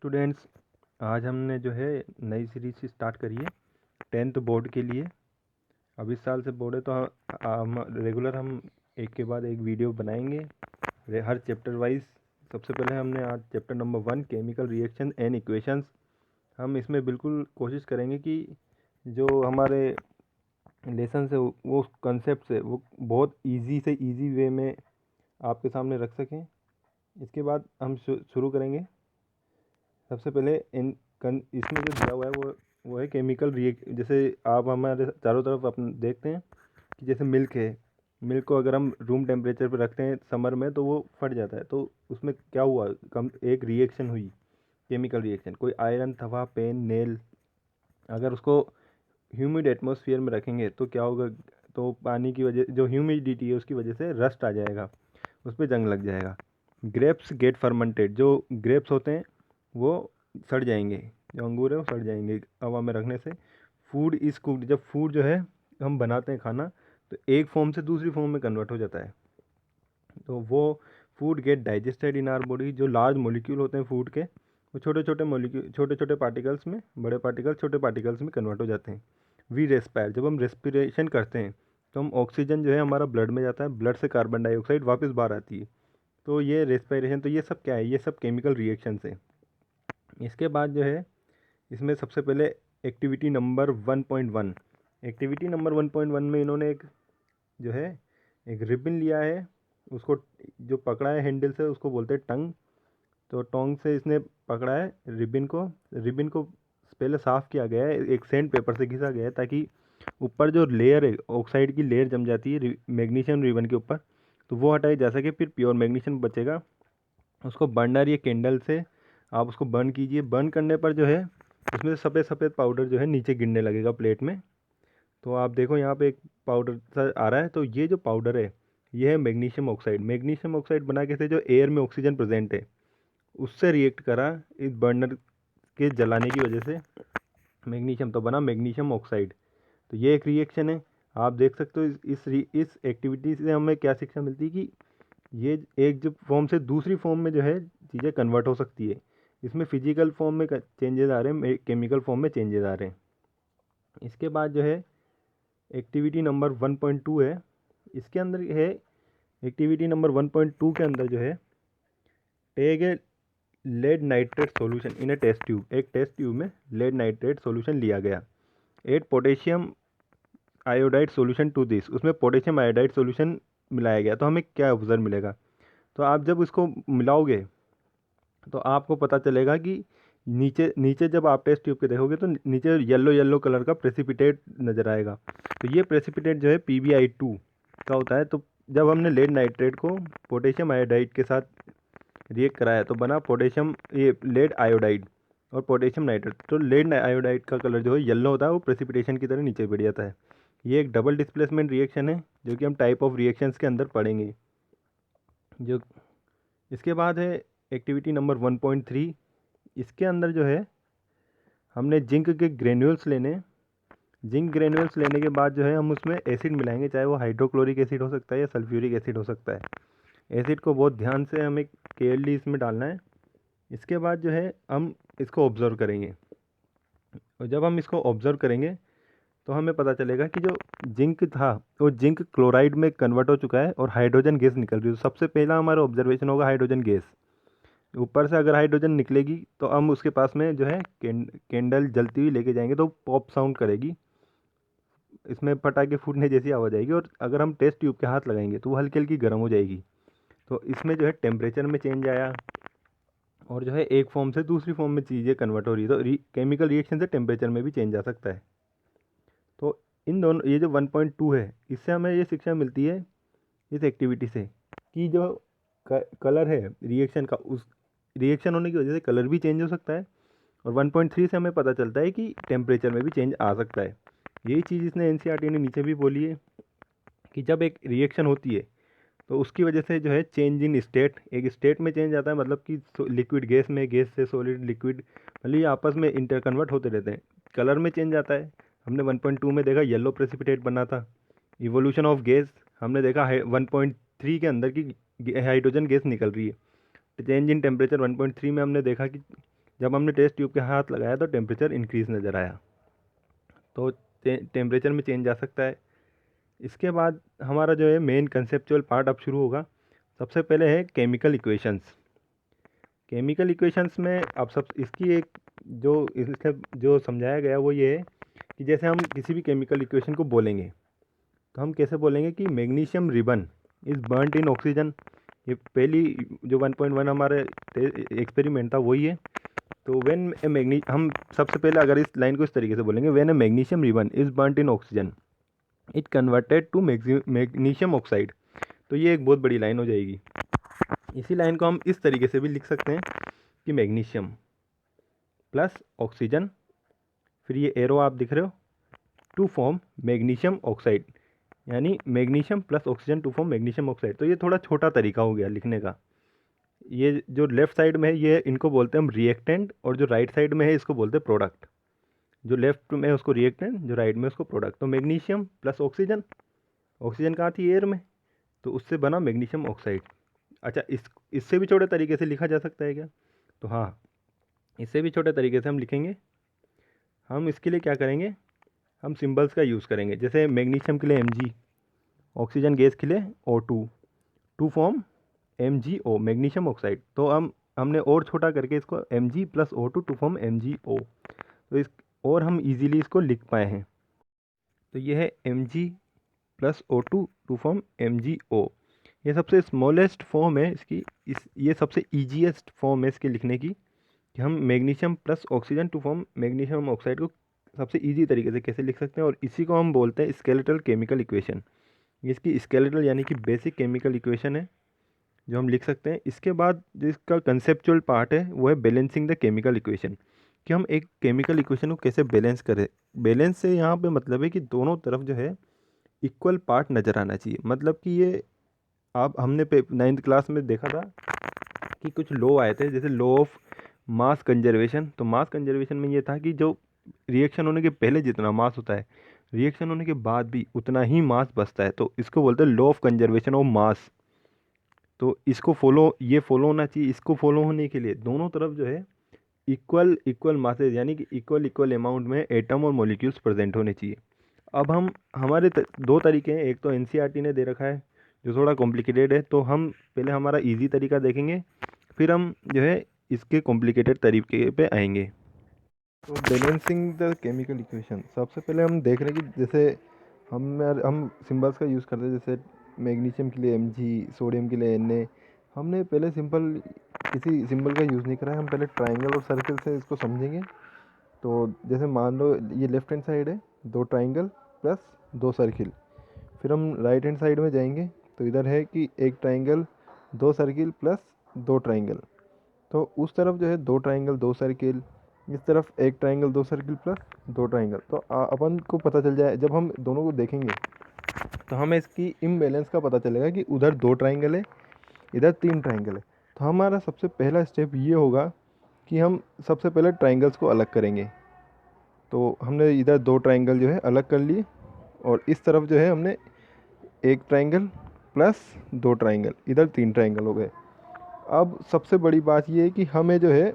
Students, आज हमने जो है नई सीरीज स्टार्ट करी है 10th बोर्ड के लिए। अब इस साल से बोर्ड है तो हम रेगुलर एक के बाद एक वीडियो बनाएंगे हर चैप्टर वाइज। सबसे पहले हमने आज chapter number 1 chemical reaction and equations. हम इसमें बिल्कुल कोशिश करेंगे कि जो हमारे लेसन है वो कंसेप्ट है वो बहुत इजी से इजी वे में आपके सामने रख सकें। इसके बाद हम शुरू करेंगे। सबसे पहले इसमें जो दिया हुआ है वो है केमिकल जैसे आप हमारे चारों तरफ अपन देखते हैं कि जैसे मिल्क को अगर हम रूम टेम्परेचर पर रखते हैं समर में तो वो फट जाता है। तो उसमें क्या हुआ, एक रिएक्शन हुई, केमिकल रिएक्शन। कोई आयरन, तवा, पेन, नेल, अगर उसको ह्यूमिड एटमॉस्फेयर में रखेंगे तो क्या होगा, तो पानी की वजह, जो ह्यूमिडिटी है उसकी वजह से रस्ट आ जाएगा, उस पर जंग लग जाएगा। ग्रेप्स गेट फर्मेंटेड, जो ग्रेप्स होते हैं वो सड़ जाएंगे, जो अंगूर है वो सड़ जाएंगे हवा में रखने से। फूड इज कुक्ड, जब फूड जो है हम बनाते हैं खाना तो एक फॉर्म से दूसरी फॉर्म में कन्वर्ट हो जाता है, तो वो food get digested in our body. जो लार्ज मोलिक्यूल होते हैं फूड के, वो छोटे छोटे मोलिक्यूल, छोटे छोटे पार्टिकल्स में, बड़े पार्टिकल्स छोटे पार्टिकल्स में कन्वर्ट हो जाते हैं। वी रेस्पायर, जब हम रेस्पिरेशन करते हैं तो हम ऑक्सीजन जो है हमारा ब्लड में जाता है, ब्लड से कार्बन डाइऑक्साइड वापस बाहर आती है, तो ये रेस्पिरेशन। तो ये सब क्या है, ये सब केमिकल रिएक्शंस है। इसके बाद जो है इसमें सबसे पहले एक्टिविटी नंबर 1.1, एक्टिविटी नंबर 1.1 में इन्होंने एक जो है एक रिबन लिया है, उसको जो पकड़ा है हैंडल से उसको बोलते हैं टंग। तो टोंग से इसने पकड़ा है रिबन को पहले साफ़ किया गया है, एक सैंड पेपर से घिसा गया है ताकि ऊपर जो लेयर है, ऑक्साइड की लेयर जम जाती है मैग्नीशियम रिबन के ऊपर, तो वो हटाई जा सके, फिर प्योर मैग्नीशियम बचेगा। उसको बर्नर या कैंडल से आप उसको बर्न कीजिए। बर्न करने पर जो है उसमें से सफ़ेद सफ़ेद पाउडर जो है नीचे गिरने लगेगा प्लेट में। तो आप देखो यहाँ पे एक पाउडर सा आ रहा है, तो ये जो पाउडर है ये है मैग्नीशियम ऑक्साइड। मैग्नीशियम ऑक्साइड बना के से जो एयर में ऑक्सीजन प्रेजेंट है उससे रिएक्ट करा इस बर्नर के जलाने की वजह से मैग्नीशियम, तो बना मैग्नीशियम ऑक्साइड। तो ये एक रिएक्शन है। आप देख सकते हो इस एक्टिविटी से हमें क्या शिक्षा मिलती है कि ये एक जो फॉर्म से दूसरी फॉर्म में जो है चीज़ें कन्वर्ट हो सकती है। इसमें फिजिकल फॉर्म में चेंजेस आ रहे हैं, केमिकल फॉर्म में चेंजेस आ रहे हैं। इसके बाद जो है एक्टिविटी नंबर 1.2 है। इसके अंदर है एक्टिविटी नंबर 1.2 के अंदर जो है take a lead nitrate solution in a test tube. एक टेस्ट ट्यूब में लेड नाइट्रेट सॉल्यूशन लिया गया। Add potassium iodide solution to this, उसमें पोटेशियम आयोडाइड सॉल्यूशन मिलाया गया। तो हमें क्या ऑब्जर्व मिलेगा, तो आप जब इसको मिलाओगे तो आपको पता चलेगा कि नीचे नीचे जब आप टेस्ट ट्यूब के देखोगे तो नीचे येलो येलो कलर का प्रेसिपिटेट नज़र आएगा। तो ये प्रेसिपिटेट जो है PbI2 का होता है। तो जब हमने लेड नाइट्रेट को पोटेशियम आयोडाइड के साथ रिएक्ट कराया तो बना पोटेशियम, ये लेड आयोडाइड और पोटेशियम नाइट्रेट। तो लेड आयोडाइड का कलर जो है येलो होता है, वो प्रेसिपिटेशन की तरह नीचे बढ़ जाता है। ये एक डबल डिस्प्लेसमेंट रिएक्शन है जो कि हम टाइप ऑफ रिएक्शंस के अंदर पढ़ेंगे। जो इसके बाद है एक्टिविटी नंबर 1.3। इसके अंदर जो है हमने जिंक के ग्रेन्यूल्स लेने। जिंक ग्रेन्यूल्स लेने के बाद जो है हम उसमें एसिड मिलाएंगे, चाहे वो हाइड्रोक्लोरिक एसिड हो सकता है या सल्फ्यूरिक एसिड हो सकता है। एसिड को बहुत ध्यान से हमें केयरली इसमें डालना है। इसके बाद जो है हम इसको ऑब्ज़र्व करेंगे, और जब हम इसको ऑब्ज़र्व करेंगे तो हमें पता चलेगा कि जो जिंक था वो जिंक क्लोराइड में कन्वर्ट हो चुका है और हाइड्रोजन गैस निकल रही है। तो सबसे पहला हमारा ऑब्जर्वेशन होगा हाइड्रोजन गैस। ऊपर से अगर हाइड्रोजन निकलेगी तो हम उसके पास में जो है कैंडल जलती हुई लेके जाएंगे तो पॉप साउंड करेगी, इसमें पटाखे फूटने जैसी आवाज़ आएगी। और अगर हम टेस्ट ट्यूब के हाथ लगाएंगे तो वो हल्की हल्की गर्म हो जाएगी। तो इसमें जो है टेम्परेचर में चेंज आया और जो है एक फॉर्म से दूसरी फॉर्म में चीज़ें कन्वर्ट हो रही है। तो केमिकल रिएक्शन से टेम्परेचर में भी चेंज आ सकता है। तो इन दोनों, ये जो 1.2 है, इससे हमें ये शिक्षा मिलती है इस एक्टिविटी से कि जो कलर है रिएक्शन का, उस रिएक्शन होने की वजह से कलर भी चेंज हो सकता है। और 1.3 से हमें पता चलता है कि टेम्परेचर में भी चेंज आ सकता है। यही चीज़ इसने NCERT ने नीचे भी बोली है कि जब एक रिएक्शन होती है तो उसकी वजह से जो है चेंज इन स्टेट, एक स्टेट में चेंज आता है, मतलब कि लिक्विड गैस में, गैस से सॉलिड लिक्विड, मतलब ये आपस में इंटर कन्वर्ट होते रहते हैं। कलर में चेंज आता है, हमने 1.2 में देखा येलो प्रेसिपिटेट बना था। इवोल्यूशन ऑफ गैस हमने देखा 1.3 के अंदर की हाइड्रोजन गैस निकल रही है। चेंज इन टेम्परेचर 1.3 में हमने देखा कि जब हमने टेस्ट ट्यूब के हाथ लगाया तो टेम्परेचर इंक्रीज़ नज़र आया। तो टेम्परेचर में चेंज आ सकता है। इसके बाद हमारा जो है मेन कंसेप्चुअल पार्ट अब शुरू होगा। सबसे पहले है केमिकल इक्वेशंस। केमिकल इक्वेशंस में अब सब इसकी एक जो समझाया गया वो ये है कि जैसे हम किसी भी केमिकल इक्वेशन को बोलेंगे तो हम कैसे बोलेंगे कि magnesium ribbon is burned in oxygen. ये पहली जो 1.1 हमारे एक्सपेरिमेंट था वही है। तो व्हेन ए हम सबसे पहले अगर इस लाइन को इस तरीके से बोलेंगे, when A magnesium ribbon is burned in oxygen it converted to magnesium oxide. तो ये एक बहुत बड़ी लाइन हो जाएगी। इसी लाइन को हम इस तरीके से भी लिख सकते हैं कि मैग्नीशियम प्लस ऑक्सीजन, फिर ये एरो आप दिख रहे हो, टू फॉर्म मैग्नीशियम ऑक्साइड, यानी magnesium plus oxygen to form magnesium oxide. तो ये थोड़ा छोटा तरीका हो गया लिखने का। ये जो लेफ्ट साइड में है ये इनको बोलते हैं हम रिएक्टेंट, और जो राइट साइड में है इसको बोलते हैं प्रोडक्ट। जो लेफ्ट में है उसको रिएक्टेंट, जो राइट में उसको प्रोडक्ट। तो मैग्नीशियम प्लस ऑक्सीजन, ऑक्सीजन कहाँ थी? एयर में, तो उससे बना मैग्नीशियम ऑक्साइड। अच्छा, इससे भी छोटे तरीके से लिखा जा सकता है क्या? तो हाँ, इससे भी छोटे तरीके से हम लिखेंगे। हम इसके लिए क्या करेंगे, हम सिंबल्स का यूज़ करेंगे। जैसे मैग्नीशियम के लिए Mg, ऑक्सीजन गैस के लिए O2, to form MgO magnesium oxide. तो हमने और छोटा करके इसको Mg plus O2 to form MgO। तो इस और हम इजीली इसको लिख पाए हैं। तो ये है Mg plus O2 to form MgO। ये सबसे स्मॉलेस्ट फॉर्म है इसकी, ये सबसे ईजीएस्ट फॉर्म है इसके लिखने की, कि हम magnesium plus oxygen to form magnesium oxide को सबसे इजी तरीके से कैसे लिख सकते हैं। और इसी को हम बोलते हैं स्केलेटल केमिकल इक्वेशन। इसकी स्केलेटल यानी कि बेसिक केमिकल इक्वेशन है जो हम लिख सकते हैं। इसके बाद जो इसका कंसेप्चुअल पार्ट है वो है बैलेंसिंग द केमिकल इक्वेशन, कि हम एक केमिकल इक्वेशन को कैसे बैलेंस करें। बैलेंस से यहाँ पे मतलब है कि दोनों तरफ जो है इक्वल पार्ट नज़र आना चाहिए। मतलब कि ये आप हमने 9th क्लास में देखा था कि कुछ लॉ आए थे, जैसे लॉ ऑफ मास कंजर्वेशन। तो मास कंजर्वेशन में ये था कि जो रिएक्शन होने के पहले जितना मास होता है, रिएक्शन होने के बाद भी उतना ही मास बचता है। तो इसको बोलते हैं law of conservation of mass. तो इसको ये फॉलो होना चाहिए। इसको फॉलो होने के लिए दोनों तरफ जो है इक्वल मासेज, यानी कि इक्वल अमाउंट में एटम और मॉलिक्यूल्स प्रेजेंट होने चाहिए। अब हम हमारे दो तरीके हैं। एक तो एनसीईआरटी ने दे रखा है जो थोड़ा कॉम्प्लिकेटेड है, तो हम पहले हमारा इजी तरीका देखेंगे, फिर हम जो है इसके कॉम्प्लिकेटेड तरीके पे आएंगे। तो बैलेंसिंग द केमिकल इक्वेशन, सबसे पहले हम देख रहे हैं कि जैसे हम सिंबल्स का यूज़ करते हैं। जैसे मैग्नीशियम के लिए Mg, सोडियम के लिए Na। हमने पहले किसी सिंबल का यूज़ नहीं करा है, हम पहले ट्राइंगल और सर्कल से इसको समझेंगे। तो जैसे मान लो ये लेफ्ट हैंड साइड है, 2 ट्राइंगल प्लस 2 सर्किल। फिर हम राइट हैंड साइड में जाएंगे तो इधर है कि 1 ट्राइंगल 2 सर्किल प्लस 2 ट्राइंगल। तो उस तरफ जो है 2 ट्राइंगल 2 सर्किल, इस तरफ 1 ट्राइंगल 2 सर्किल प्लस 2 ट्राइंगल। तो अपन को पता चल जाए, जब हम दोनों को देखेंगे तो हमें इसकी इम्बैलेंस का पता चलेगा कि उधर 2 ट्राइंगल है, इधर 3 ट्राइंगल है। तो हमारा सबसे पहला स्टेप ये होगा कि हम सबसे पहले ट्राइंगल्स को अलग करेंगे। तो हमने इधर 2 ट्राइंगल जो है अलग कर लिए, और इस तरफ जो है हमने 1 ट्राइंगल प्लस 2 ट्राइंगल, इधर 3 ट्राइंगल हो गए। अब सबसे बड़ी बात ये है कि हमें जो है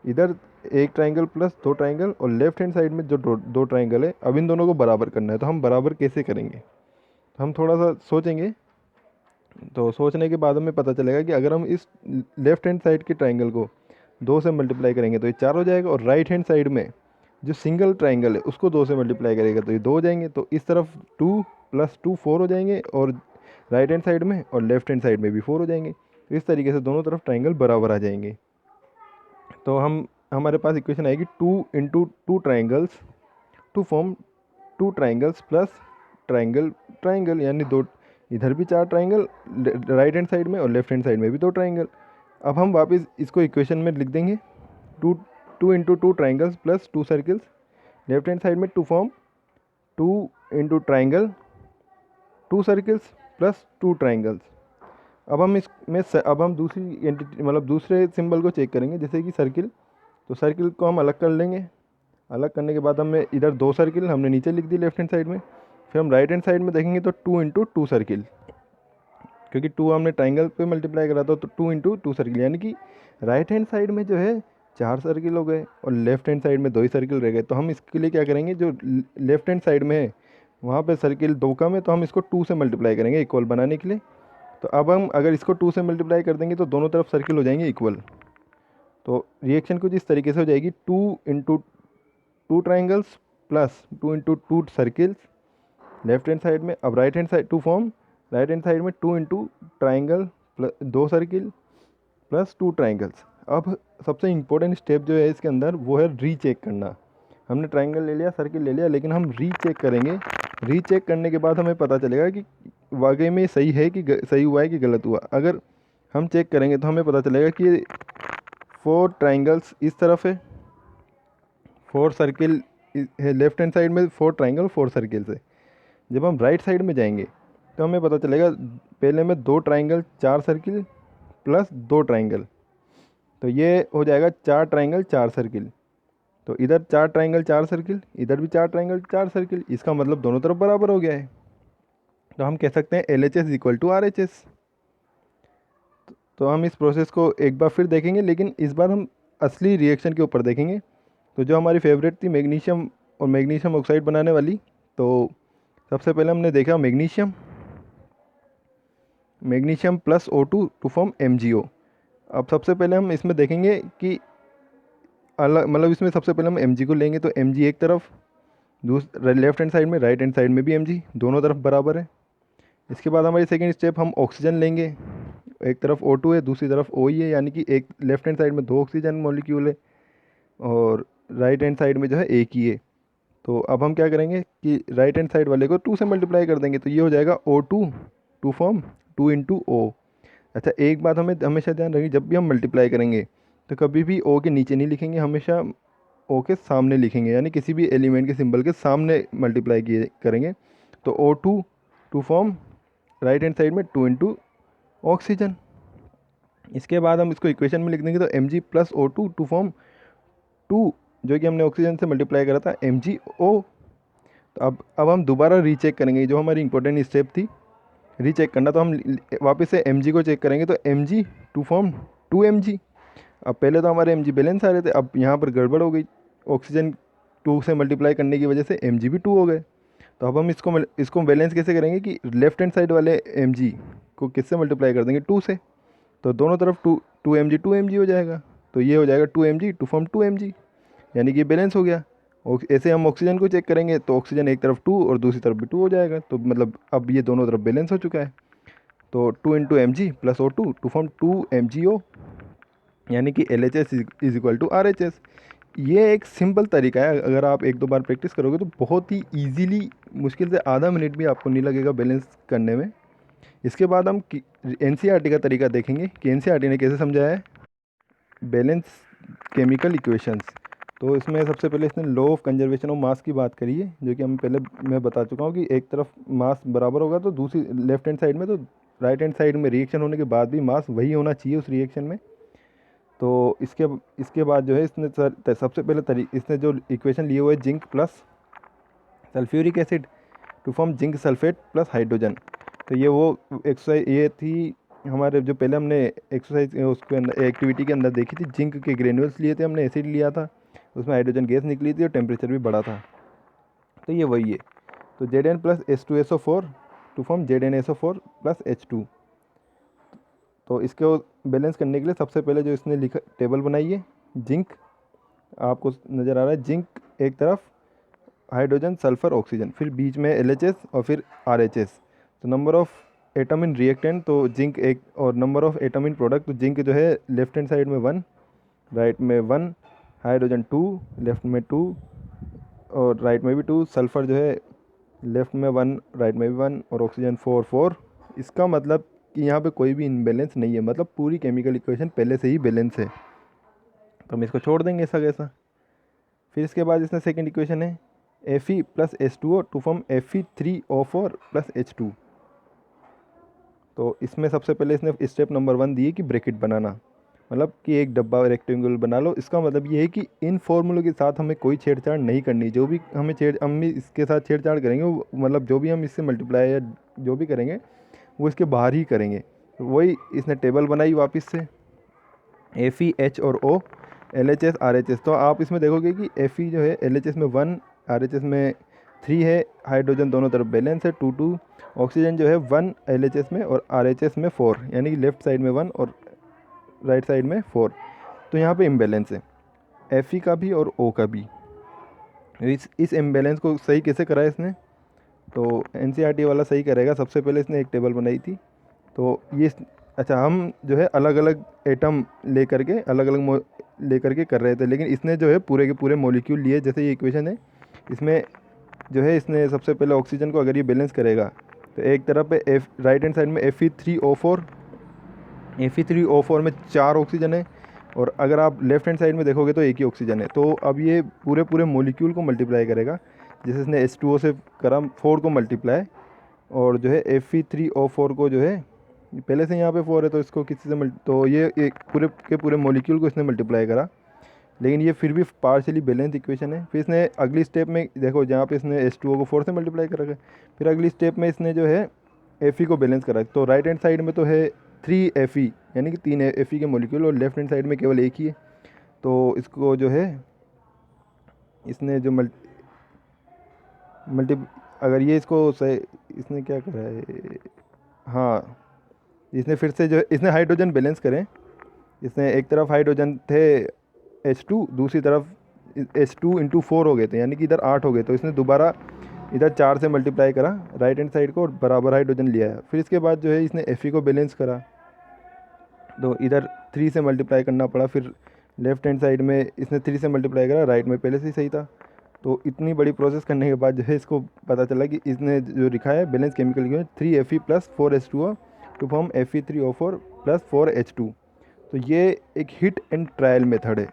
इधर 1 ट्राइंगल प्लस 2 ट्राइंगल और लेफ्ट हैंड साइड में जो 2 ट्राइंगल है, अब इन दोनों को बराबर करना है। तो हम बराबर कैसे करेंगे, हम थोड़ा सा सोचेंगे। तो सोचने के बाद हमें पता चलेगा कि अगर हम इस लेफ्ट हैंड साइड के ट्राइंगल को 2 से मल्टीप्लाई करेंगे तो ये 4 हो जाएगा, और राइट हैंड साइड में जो सिंगल ट्राइंगल है उसको 2 से मल्टीप्लाई करेगा तो ये 2 हो जाएंगे। तो इस तरफ 2 प्लस 2 4 हो जाएंगे, और राइट हैंड साइड में और लेफ्ट हैंड साइड में भी 4 हो जाएंगे। तो इस तरीके से दोनों तरफ ट्राइंगल बराबर आ जाएंगे। तो हमारे पास इक्वेशन आएगी 2 into 2 triangles to form 2 triangles plus triangle, यानी 2, इधर भी 4 ट्राइंगल राइट हैंड साइड में और लेफ्ट हैंड साइड में भी 2 ट्राइंगल। अब हम वापस इसको इक्वेशन में लिख देंगे 2 into 2 triangles plus 2 circles, left hand side में 2 form 2 into triangle 2 circles plus 2 triangles. अब हम दूसरी एंटिटी मतलब दूसरे सिंबल को चेक करेंगे, जैसे कि सर्किल। तो सर्किल को हम अलग कर लेंगे। अलग करने के बाद हमें इधर 2 सर्किल हमने नीचे लिख दी लेफ्ट हैंड साइड में। फिर हम राइट हैंड साइड में देखेंगे तो 2 इंटू 2 सर्किल, क्योंकि 2 हमने ट्राइंगल पे मल्टीप्लाई करा था, तो 2 इंटू 2 सर्किल, यानी कि राइट हैंड साइड में जो है 4 सर्किल हो गए और लेफ्ट हैंड साइड में 2 ही सर्किल रह गए। तो हम इसके लिए क्या करेंगे, जो लेफ्ट हैंड साइड में है वहाँ पे सर्किल 2 कम है, तो हम इसको 2 से मल्टीप्लाई करेंगे इक्वल बनाने के लिए। तो अब हम अगर इसको 2 से मल्टीप्लाई कर देंगे तो दोनों तरफ सर्किल हो जाएंगे इक्वल। तो रिएक्शन कुछ इस तरीके से हो जाएगी, 2 into 2 triangles plus 2 into 2 circles left hand side में। अब right hand side to form, right hand side में 2 into triangle plus 2 circle plus 2 triangles. अब सबसे इंपॉर्टेंट स्टेप जो है इसके अंदर वो है रीचेक करना। हमने ट्राइंगल ले लिया, सर्किल ले लिया, लेकिन हम रीचेक करेंगे। रीचेक करने के बाद हमें पता चलेगा कि वाकई में सही है कि सही हुआ है कि गलत हुआ। अगर हम चेक करेंगे तो हमें पता चलेगा कि 4 ट्राइंगल्स इस तरफ है, 4 सर्किल है लेफ्ट हैंड साइड में, 4 ट्राइंगल 4 सर्किल से। जब हम राइट साइड में जाएंगे तो हमें पता चलेगा पहले में 2 ट्राइंगल 4 सर्किल प्लस 2 ट्राइंगल, तो ये हो जाएगा 4 ट्राइंगल 4 सर्किल। तो इधर 4 ट्राइंगल 4 सर्किल, इधर भी 4 ट्राइंगल 4 सर्किल, इसका मतलब दोनों तरफ बराबर हो गया है। तो हम कह सकते हैं LHS इक्वल टू RHS। तो हम इस प्रोसेस को एक बार फिर देखेंगे, लेकिन इस बार हम असली रिएक्शन के ऊपर देखेंगे। तो जो हमारी फेवरेट थी मैग्नीशियम और मैग्नीशियम ऑक्साइड बनाने वाली, तो सबसे पहले हमने देखा magnesium plus O2 to form MgO। अब सबसे पहले हम इसमें देखेंगे कि अलग, मतलब इसमें सबसे पहले हम Mg को लेंगे, तो Mg एक तरफ, लेफ्ट हैंड साइड में, राइट हैंड साइड में भी Mg, दोनों तरफ बराबर है। इसके बाद हमारी सेकेंड स्टेप, हम ऑक्सीजन लेंगे। एक तरफ O2 है, दूसरी तरफ O ही है, यानी कि एक लेफ्ट हैंड साइड में 2 ऑक्सीजन मॉलिक्यूल है और राइट हैंड साइड में जो है एक ही है। तो अब हम क्या करेंगे कि राइट हैंड साइड वाले को 2 से मल्टीप्लाई कर देंगे, तो ये हो जाएगा O2 to form 2 into O। अच्छा, एक बात हमें हमेशा ध्यान रखिए, जब भी हम मल्टीप्लाई करेंगे तो कभी भी O के नीचे नहीं लिखेंगे, हमेशा O के सामने लिखेंगे, यानी किसी भी एलिमेंट के सिंबल के सामने मल्टीप्लाई किए करेंगे। तो O2 to form right hand side में 2 इंटू ऑक्सीजन। इसके बाद हम इसको इक्वेशन में लिख देंगे, तो Mg plus O2 to form 2, जो कि हमने ऑक्सीजन से मल्टीप्लाई करा था, MgO। तो अब हम दोबारा रीचेक करेंगे, जो हमारी इंपॉर्टेंट स्टेप थी रीचेक करना। तो हम वापस से Mg को चेक करेंगे, तो Mg टू फॉर्म 2Mg। अब पहले तो हमारे Mg बैलेंस आ रहे थे, अब यहाँ पर गड़बड़ हो गई, ऑक्सीजन 2 से मल्टीप्लाई करने की वजह से Mg भी 2 हो गए। तो अब हम इसको बैलेंस कैसे करेंगे कि लेफ्ट हैंड साइड वाले Mg को किससे मल्टीप्लाई कर देंगे, 2 से। तो दोनों तरफ 2Mg हो जाएगा, तो ये हो जाएगा 2Mg टू फॉर्म 2Mg, यानी कि बैलेंस हो गया। ऐसे हम ऑक्सीजन को चेक करेंगे, तो ऑक्सीजन एक तरफ 2 और दूसरी तरफ भी 2 हो जाएगा, तो मतलब अब ये दोनों तरफ बैलेंस हो चुका है। तो 2 into Mg plus O2 to form 2MgO, यानी कि LHS is equal to RHS। ये एक सिंपल तरीका है, अगर आप 1-2 बार प्रैक्टिस करोगे तो बहुत ही ईजीली, मुश्किल से आधा मिनट भी आपको नहीं लगेगा बैलेंस करने में। इसके बाद हम NCERT का तरीका देखेंगे कि NCERT ने कैसे समझाया है बैलेंस केमिकल इक्वेशंस। तो इसमें सबसे पहले इसने law of conservation of mass की बात करी है, जो कि हम पहले मैं बता चुका हूँ कि एक तरफ मास बराबर होगा तो दूसरी लेफ्ट हैंड साइड में, तो राइट हैंड साइड में रिएक्शन होने के बाद भी मास वही होना चाहिए उस रिएक्शन में। तो इसके बाद जो है इसने सबसे पहले इसने जो इक्वेशन लिए हुए zinc plus sulphuric acid to form zinc sulphate plus hydrogen. तो ये वो एक्सरसाइज ये थी हमारे, जो पहले हमने एक्सरसाइज उसके अंदर एक्टिविटी के अंदर देखी थी। जिंक के ग्रेन्यूल्स लिए थे हमने, एसिड लिया था, उसमें हाइड्रोजन गैस निकली थी और टेम्परेचर भी बढ़ा था। तो ये वही है। तो Zn plus H2SO4 to form ZnSO4 plus H2। तो इसको बैलेंस करने के लिए सबसे पहले जो इसने लिखा टेबल बनाई है, जिंक आपको नज़र आ रहा है, जिंक एक तरफ, हाइड्रोजन सल्फर ऑक्सीजन, फिर बीच में LHS और फिर RHS। तो number of atom in reactant, तो जिंक एक, और number of atom in product, तो जिंक जो है लेफ्ट हैंड साइड में 1, राइट में 1, हाइड्रोजन 2, लेफ्ट में 2 और राइट में भी 2, सल्फ़र जो है लेफ्ट में 1, राइट में भी 1 और ऑक्सीजन 4। इसका मतलब कि यहाँ पे कोई भी इनबैलेंस नहीं है, मतलब पूरी केमिकल इक्वेशन पहले से ही बैलेंस है। तो हम इसको छोड़ देंगे ऐसा कैसा। फिर इसके बाद इसने सेकेंड इक्वेशन है Fe plus H2O to form Fe3O4 plus H2। तो इसमें सबसे पहले इसने स्टेप नंबर 1 दी है कि ब्रैकेट बनाना, मतलब कि एक डब्बा रेक्टेंगल बना लो। इसका मतलब ये है कि इन फॉर्मूलों के साथ हमें कोई छेड़छाड़ नहीं करनी। जो भी हम इसके साथ छेड़छाड़ करेंगे वो, मतलब जो भी हम इससे मल्टीप्लाई या जो भी करेंगे वो इसके बाहर ही करेंगे। तो वही इसने टेबल बनाई वापस से, Fe, H और O LHS RHS, तो आप इसमें देखोगे कि Fe जो है LHS में 1, RHS में 3 है, हाइड्रोजन दोनों तरफ बैलेंस है 2-2। ऑक्सीजन जो है 1 LHS में और RHS में 4, यानी कि लेफ्ट साइड में 1 और राइट साइड में 4, तो यहाँ पे इम्बैलेंस है Fe का भी और O का भी। इस इम्बैलेंस को सही कैसे करा है इसने, तो NCERT वाला सही करेगा। सबसे पहले इसने एक टेबल बनाई थी, तो ये अच्छा हम जो है अलग अलग एटम लेकर के अलग अलग लेकर के कर रहे थे, लेकिन इसने जो है पूरे के पूरे मॉलिक्यूल लिए। जैसे ये इक्वेशन है, इसमें जो है इसने सबसे पहले ऑक्सीजन को अगर ये बैलेंस करेगा तो एक तरफ पे राइट हैंड साइड में Fe3O4 में 4 ऑक्सीजन है, और अगर आप लेफ्ट हैंड साइड में देखोगे तो एक ही ऑक्सीजन है। तो अब ये पूरे पूरे मॉलिक्यूल को मल्टीप्लाई करेगा, जैसे इसने H2O से करा 4 को मल्टीप्लाई, और जो है Fe3O4 को जो है पहले से यहाँ पे 4 है तो इसको किसी से तो ये एक पूरे के पूरे मॉलिक्यूल को इसने मल्टीप्लाई करा, लेकिन ये फिर भी पार्शियली बैलेंस इक्वेशन है। फिर इसने अगली स्टेप में देखो, जहाँ पे इसने H2O को 4 से मल्टीप्लाई करा है, फिर अगली स्टेप में इसने जो है Fe को बैलेंस करा। तो राइट हैंड साइड में तो है 3 Fe, यानी कि 3 Fe के मॉलिक्यूल, और लेफ्ट हैंड साइड में केवल एक ही है। तो इसको जो है इसने जो अगर ये इसको सही, इसने क्या करा है, हाँ इसने फिर से जो इसने हाइड्रोजन बैलेंस करें, इसने एक तरफ हाइड्रोजन थे H2, दूसरी तरफ H2 × 4 हो गए थे, यानी कि इधर 8 हो गए। तो इसने दोबारा इधर 4 से मल्टीप्लाई करा राइट हैंड साइड को और बराबर हाइड्रोजन लिया है। फिर इसके बाद जो है इसने Fe को बैलेंस करा, तो इधर 3 से मल्टीप्लाई करना पड़ा। फिर लेफ्ट हैंड साइड में इसने 3 से मल्टीप्लाई करा, राइट में पहले से ही सही था। तो इतनी बड़ी प्रोसेस करने के बाद जो है इसको पता चला कि इसने जो लिखा है balance chemical equation 3Fe + 4H2O to form Fe3O4 + 4H2। तो ये एक हिट एंड ट्रायल मेथड है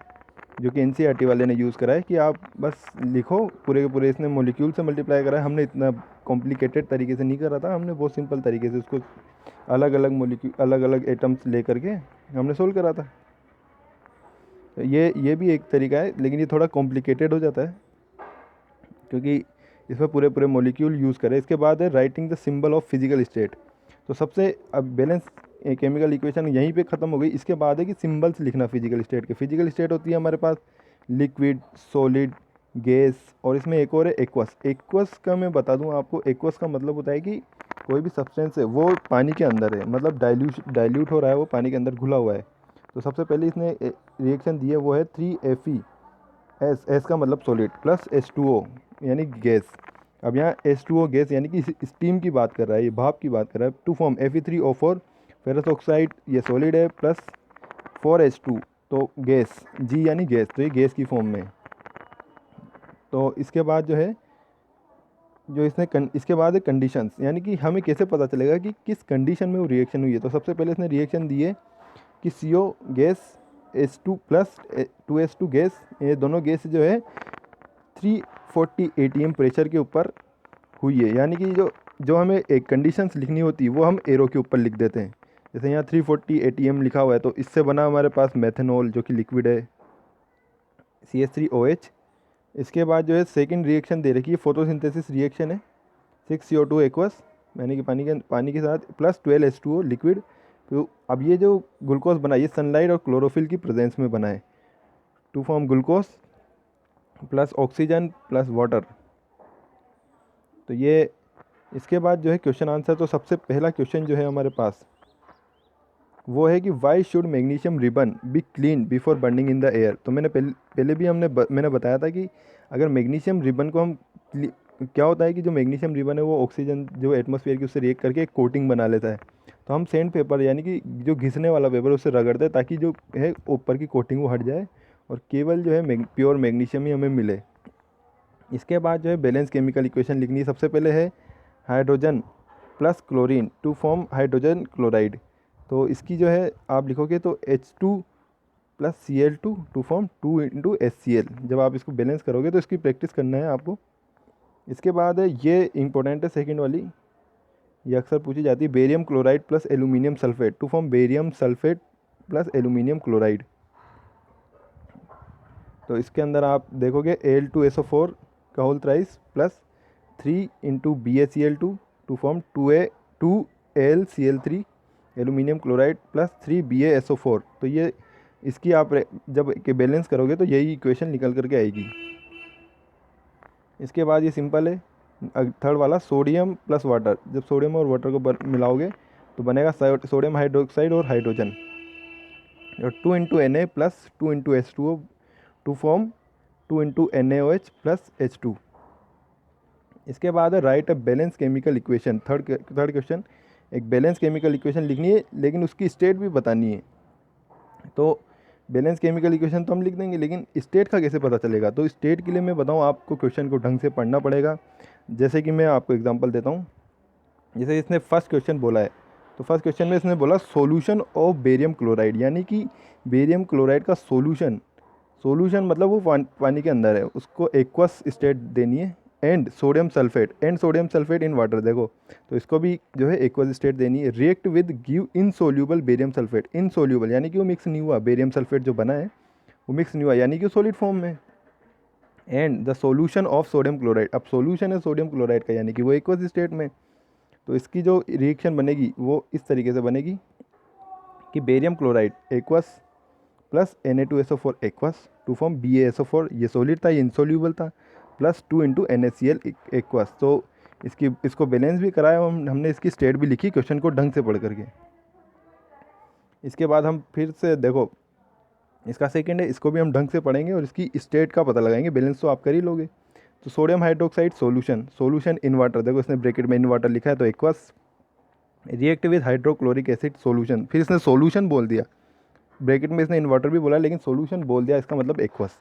जो कि NCERT वाले ने यूज़ करा है कि आप बस लिखो पूरे के पूरे। इसने मॉलिक्यूल से मल्टीप्लाई करा है, हमने इतना कॉम्प्लिकेटेड तरीके से नहीं करा था, हमने बहुत सिंपल तरीके से उसको अलग अलग मॉलिक्यूल अलग अलग एटम्स ले करके हमने सोल्व करा था। तो ये भी एक तरीका है, लेकिन ये थोड़ा कॉम्प्लिकेटेड हो जाता है क्योंकि इसमें पूरे पूरे मॉलिक्यूल यूज़ करें। इसके बाद है writing the symbol of physical state. तो सबसे अब बैलेंस केमिकल इक्वेशन यहीं पे ख़त्म हो गई। इसके बाद है कि सिंबल्स लिखना फिजिकल स्टेट के। फिजिकल स्टेट होती है हमारे पास लिक्विड, सॉलिड, गैस, और इसमें एक और है एक्वस। एक्वस का मैं बता दूं आपको, एक्वस का मतलब होता है कि कोई भी सब्सटेंस है वो पानी के अंदर है, मतलब डाइल्यूट हो रहा है, वो पानी के अंदर घुला हुआ है। तो सबसे पहले इसने रिएक्शन दी है वो है 3Fe, एस का मतलब सॉलिड, प्लस H2O यानी गैस। अब यहाँ H2O गैस यानी कि स्टीम की बात कर रहा है, ये भाप की बात कर रहा है। To form Fe3O4 ferrous oxide, ये सॉलिड है, प्लस 4H2 तो गैस, G यानी गैस, तो ये गैस की फॉर्म में। तो इसके बाद जो है इसके बाद है कंडीशंस, यानी कि हमें कैसे पता चलेगा कि किस कंडीशन में वो रिएक्शन हुई है। तो सबसे पहले इसने रिएक्शन दी है कि CO gas H2 + 2H2 gas, ये दोनों गैस जो है 340 ATM प्रेशर के ऊपर हुई है। यानी कि जो हमें एक कंडीशंस लिखनी होती है वो हम एरो के ऊपर लिख देते हैं। जैसे यहाँ 340 ATM लिखा हुआ है, तो इससे बना हमारे पास मेथनॉल जो कि लिक्विड है, CH3OH। इसके बाद जो है सेकंड रिएक्शन दे रखी है, फोटोसिंथेसिस रिएक्शन है, 6CO2 एक्वस, यानी कि पानी के साथ, प्लस 12H2O लिक्विड। तो अब ये जो ग्लूकोज बना ये सनलाइट और क्लोरोफिल की प्रेजेंस में बना है, to form glucose plus oxygen plus water. तो ये इसके बाद जो है क्वेश्चन आंसर। तो सबसे पहला क्वेश्चन जो है हमारे पास वो है कि why should magnesium ribbon be clean before burning in the air. तो मैंने पहले भी मैंने बताया था कि अगर मैग्नीशियम रिबन को हम क्या होता है कि जो मैग्नीशियम रिबन है वो ऑक्सीजन जो एटमॉस्फेयर की उससे रिएक्ट करके एक कोटिंग बना लेता है। तो हम सैंड पेपर यानी कि जो घिसने वाला पेपर उससे रगड़ते हैं ताकि जो है ऊपर की कोटिंग वो हट जाए और केवल जो है प्योर मैग्नीशियम ही हमें मिले। इसके बाद जो है बैलेंस केमिकल इक्वेशन लिखनी है। सबसे पहले है hydrogen plus chlorine to form hydrogen chloride. तो इसकी जो है आप लिखोगे तो H2 + Cl2 to form 2 × HCl। जब आप इसको बैलेंस करोगे तो इसकी प्रैक्टिस करना है आपको। इसके बाद है ये इंपॉर्टेंट है सेकंड वाली, ये अक्सर पूछी जाती है, barium chloride plus aluminium sulphate to form barium sulphate plus aluminium chloride. तो इसके अंदर आप देखोगे Al2SO4 का whole thrice plus 3 × BaCl2 to form 2AlCl3 aluminium chloride plus 3 BaSO4। तो ये इसकी आप जब के बैलेंस करोगे तो यही इक्वेशन निकल करके आएगी। इसके बाद ये सिंपल है, थर्ड वाला सोडियम प्लस वाटर, जब सोडियम और वाटर को मिलाओगे तो बनेगा सोडियम हाइड्रोक्साइड और हाइड्रोजन, और 2 into Na plus 2 into H2O to form 2 into NaOH plus H2। इसके बाद है write a balance chemical equation. Third question, एक बैलेंस केमिकल इक्वेशन लिखनी है लेकिन उसकी स्टेट भी बतानी है। तो बैलेंस केमिकल इक्वेशन तो हम लिख देंगे, लेकिन स्टेट का कैसे पता चलेगा? तो स्टेट के लिए मैं बताऊँ आपको, क्वेश्चन को ढंग से पढ़ना पड़ेगा। जैसे कि मैं आपको एग्जांपल देता हूँ, जैसे इसने फर्स्ट क्वेश्चन बोला है, तो फर्स्ट क्वेश्चन में इसने बोला सॉल्यूशन ऑफ बेरियम क्लोराइड, यानी कि बेरियम क्लोराइड का सॉल्यूशन मतलब वो पानी के अंदर है, उसको एक्वस स्टेट देनी है। And sodium sulphate in water, देखो तो इसको भी जो है एक्वस स्टेट देनी है। React with give insoluble barium sulphate, insoluble यानी कि वो मिक्स नहीं हुआ, बेरियम सल्फेट जो बना है वो मिक्स नहीं हुआ, यानी कि वो सॉलिड फॉर्म में। And the solution of sodium chloride, अब सॉल्यूशन है सोडियम क्लोराइड का, यानी कि वो एक्वस स्टेट में। तो इसकी जो रिएक्शन बनेगी वो इस तरीके से बनेगी कि barium chloride aqueous plus Na2SO4 aqueous to form BaSO4, ये सॉलिड था, ये इनसोल्यूबल था, प्लस 2 इंटू NaCl एक्वस। तो इसको बैलेंस भी कराया, हमने इसकी स्टेट भी लिखी क्वेश्चन को ढंग से पढ़ करके। इसके बाद हम फिर से देखो, इसका सेकंड है, इसको भी हम ढंग से पढ़ेंगे और इसकी स्टेट का पता लगाएंगे। बैलेंस तो आप कर ही लोगे। तो sodium hydroxide solution in water, देखो इसने ब्रैकेट में इन वाटर लिखा है तो aqueous. React with hydrochloric acid solution, फिर इसने सोल्यूशन बोल दिया, ब्रैकेट में इसने इन वाटर भी बोला लेकिन सोल्यूशन बोल दिया, इसका मतलब aqueous.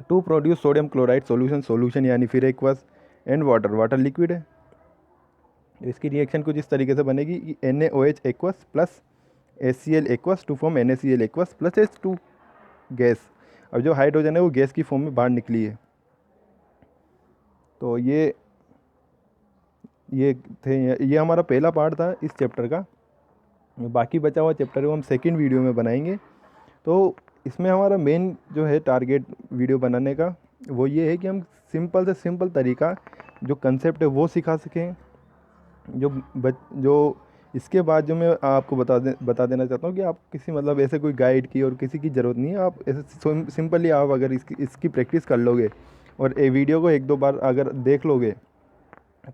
To produce sodium chloride solution यानी फिर एक्वस। एंड वाटर लिक्विड है। इसकी रिएक्शन कुछ इस तरीके से बनेगी कि NaOH aqueous plus HCl aqueous to form NaCl aqueous plus H2 gas. अब जो हाइड्रोजन है वो गैस की फॉर्म में बाहर निकली है। तो ये हमारा पहला पार्ट था इस चैप्टर का। बाकी बचा हुआ चैप्टर को हम सेकंड वीडियो में बनाएंगे। तो इसमें हमारा मेन जो है टारगेट वीडियो बनाने का वो ये है कि हम सिंपल से सिंपल तरीका जो कंसेप्ट है वो सिखा सकें। जो इसके बाद जो मैं आपको बता देना चाहता हूँ कि आप किसी मतलब ऐसे कोई गाइड की और किसी की ज़रूरत नहीं है। आप ऐसे सिंपली आप अगर इसकी प्रैक्टिस कर लोगे और ये वीडियो को 1-2 बार अगर देख लोगे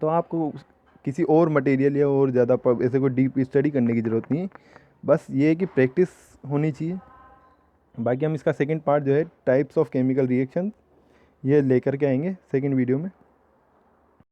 तो आपको किसी और मटेरियल या और ज़्यादा ऐसे कोई डीप स्टडी करने की ज़रूरत नहीं है। बस ये है कि प्रैक्टिस होनी चाहिए। बाकी हम इसका सेकंड पार्ट जो है टाइप्स ऑफ केमिकल रिएक्शन ये लेकर के आएंगे सेकंड वीडियो में।